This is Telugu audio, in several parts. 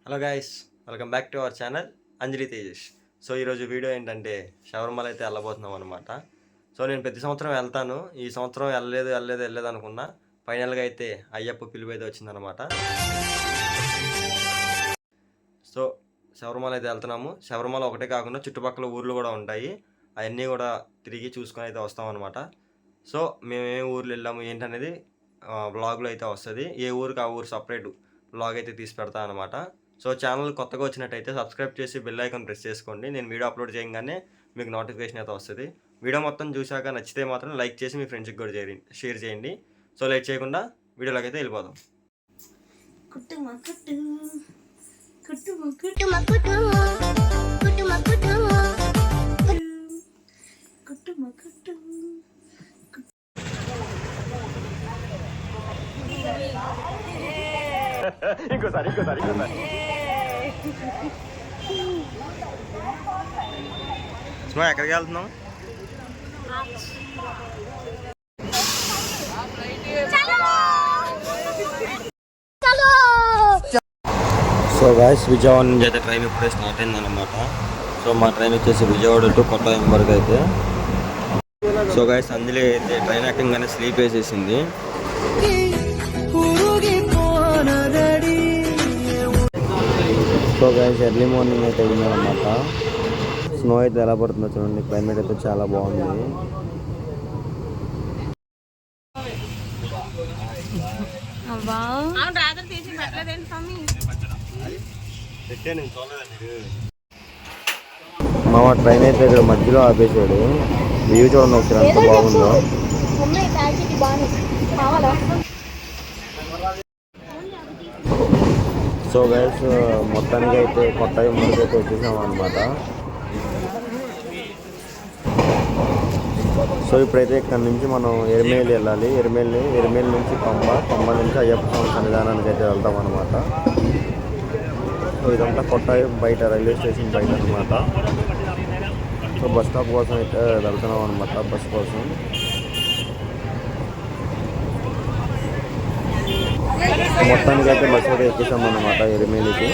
Hello guys, welcome back to our channel Anjali Tejesh. So ఈరోజు వీడియో ఏంటంటే శబరిమల అయితే వెళ్ళబోతున్నాం అనమాట. సో నేను ప్రతి సంవత్సరం వెళ్తాను. ఈ సంవత్సరం వెళ్ళలేదు అనుకున్నా. ఫైనల్గా అయితే అయ్యప్ప పిలుపు అయితే వచ్చిందనమాట. సో శబరిమల అయితే వెళ్తున్నాము. శబరిమల ఒకటే కాకుండా చుట్టుపక్కల ఊర్లు కూడా ఉంటాయి. అవన్నీ కూడా తిరిగి చూసుకొని అయితే వస్తామన్నమాట. సో మేము ఏ ఊర్లు వెళ్ళాము ఏంటనేది వ్లాగ్లో అయితే వస్తుంది. ఏ ఊరికి ఆ ఊరు సపరేట్ వ్లాగ్ అయితే తీసి పెడతా అనమాట. సో ఛానల్ కొత్తగా వచ్చినట్టయితే సబ్స్క్రైబ్ చేసి బెల్ ఐకాన్ ప్రెస్ చేసుకోండి. నేను వీడియో అప్లోడ్ చేయగానే మీకు నోటిఫికేషన్ అయితే వస్తుంది. వీడియో మొత్తం చూశాక నచ్చితే మాత్రం లైక్ చేసి మీ ఫ్రెండ్స్కి కూడా షేర్ చేయండి. సో లేట్ చేయకుండా వీడియోలోకి అయితే వెళ్ళిపోదాం. ఇంకోసారి సుమా ఎక్కడికి వెళ్తున్నాం? సో గాయస్, విజయవాడ నుంచి అయితే ట్రైన్ ఇప్పుడే స్టార్ట్ అయిందన్నమాట. సో మా ట్రైన్ వచ్చేసి విజయవాడ టు కొట్టాయం వరకు అయితే. సో గాయస్, అందులో అయితే ట్రైన్ ఎక్కగానే స్లీప్ వేసేసింది. సో గాయస్, ఎర్లీ మార్నింగ్ అయితే అయిందన్నమాట. స్నో అయితే ఎలా పడుతుందో చూడండి. క్లైమేట్ అయితే చాలా బాగుంది. మా ట్రైన్ అయితే ఇక్కడ మధ్యలో ఆపేసాడు. వ్యూ చూడండి ఒకసారి ఎంత బాగుందో. సో గైస్, మొత్తానికి అయితే కొట్టాయం వరకు అయితే వచ్చేసాం అనమాట. సో ఇప్పుడైతే ఇక్కడ నుంచి మనం ఎరిమేలి వెళ్ళాలి. ఎరిమేలి నుంచి పంబ నుంచి అయ్యప్ప స్వామి సన్నిధానానికి అయితే వెళ్తాం అనమాట. సో ఇదంతా కొట్టాయం బయట, రైల్వే స్టేషన్ బయట అనమాట. సో బస్ స్టాప్ కోసం అయితే వెళ్తున్నాం అనమాట, బస్ కోసం. మొత్తానికి అయితే బస్సు అయితే ఎక్కేసాం అనమాట ఎరిమేలికి.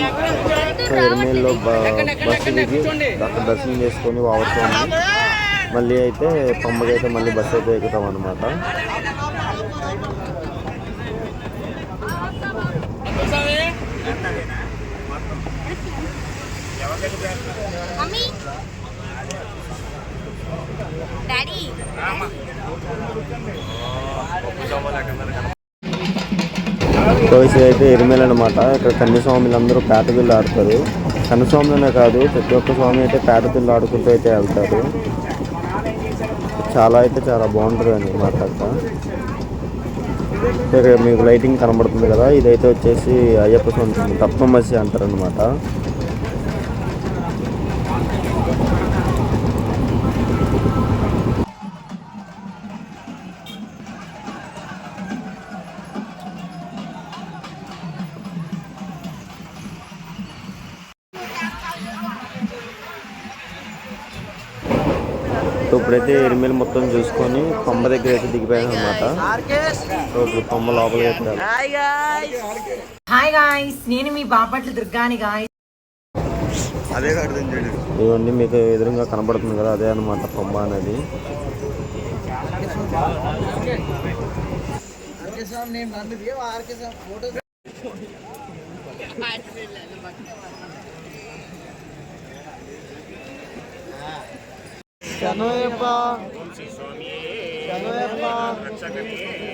సో ఎరిమేలిలో బస్సు దిగి అక్కడ దర్శనం చేసుకొని వాడుకోండి. మళ్ళీ అయితే పంబకి అయితే మళ్ళీ బస్సు అయితే ఎక్కుతాం అనమాట. ఇది అయితే ఎరిమేలు అనమాట. ఇక్కడ కన్యస్వాములు అందరూ పేటతుళ్ళు ఆడతారు. కన్యస్వాములనే కాదు, ప్రతి ఒక్క స్వామి అయితే పేటతుళ్ళు ఆడుకుంటూ అయితే వెళ్తారు. చాలా బాగుంటుంది అనమాట. ఇక్కడ మీకు లైటింగ్ కనబడుతుంది కదా, ఇదైతే వచ్చేసి అయ్యప్ప స్వామి తత్వమసి అంటారు అనమాట. సో ఇప్పుడైతే ఎరిమేలు మొత్తం చూసుకొని పంబ దగ్గర అయితే దిగిపోయాను అనమాట. సో పంబ లోపలికి నేను మీ బాపట్ల దుర్గాని గాయస్. అదే ఇవన్నీ మీకు ఎదురుగా కనబడుతుంది కదా, అదే అనమాట పంబ అనేది. శనోయప్ప శనోయప్ప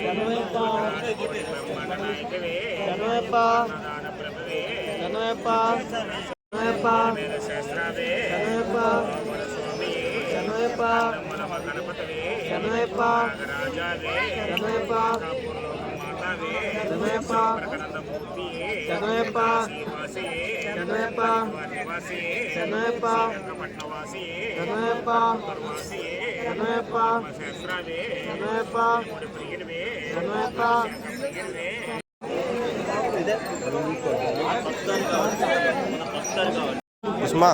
శనోయప్ప శనోయప్ప శనోయప్ప శనోయప్ప శనోయప్ప శనోయప్ప శనోయప్ప శనోయప్ప శనోయప్ప శనోయప్ప శనోయప్ప శనోయప్ప శనోయప్ప శనోయప్ప శనోయప్ప శనోయప్ప. ఉస్మా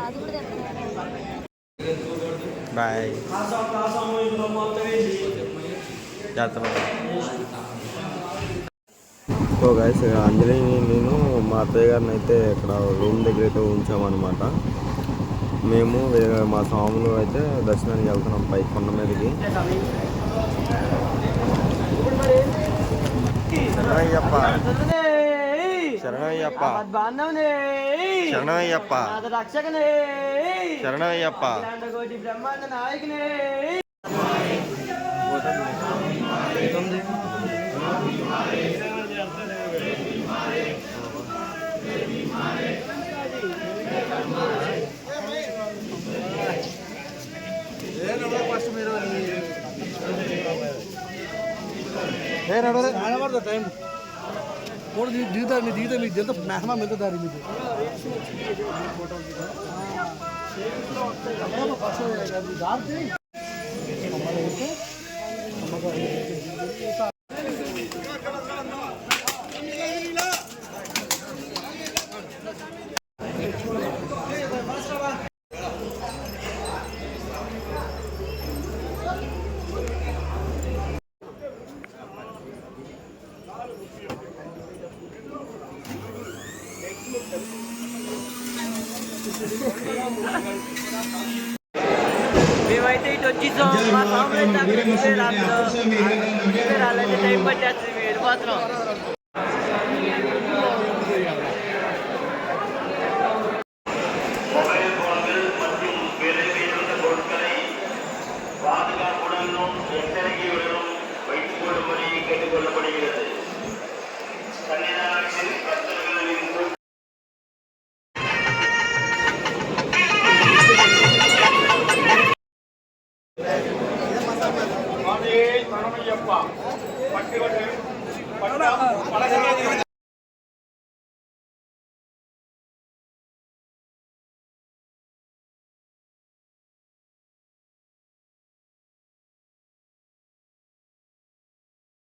అది కూడా బాయ్. సో గైస్ అంజలిని నేను మా అత్తయ్య గారిని అయితే ఇక్కడ రూమ్ దగ్గర అయితే ఉంచామన్నమాట. మేము మా స్వాములు అయితే దర్శనానికి వెళ్తున్నాం పై కొండ మీదకి. శరణయ్యప్ప శరణయ్యప్ప శరణయ్యప్ప శరణయ్యప్ప. टाइम और दिखता नहीं दिखता महमा मिलता दारी मुझे మేమైతే ఇటు వచ్చేసాం. మా సాంబార్ రాలంటే టైం పట్టేస్తుంది. మీరు మాత్రం పట్టి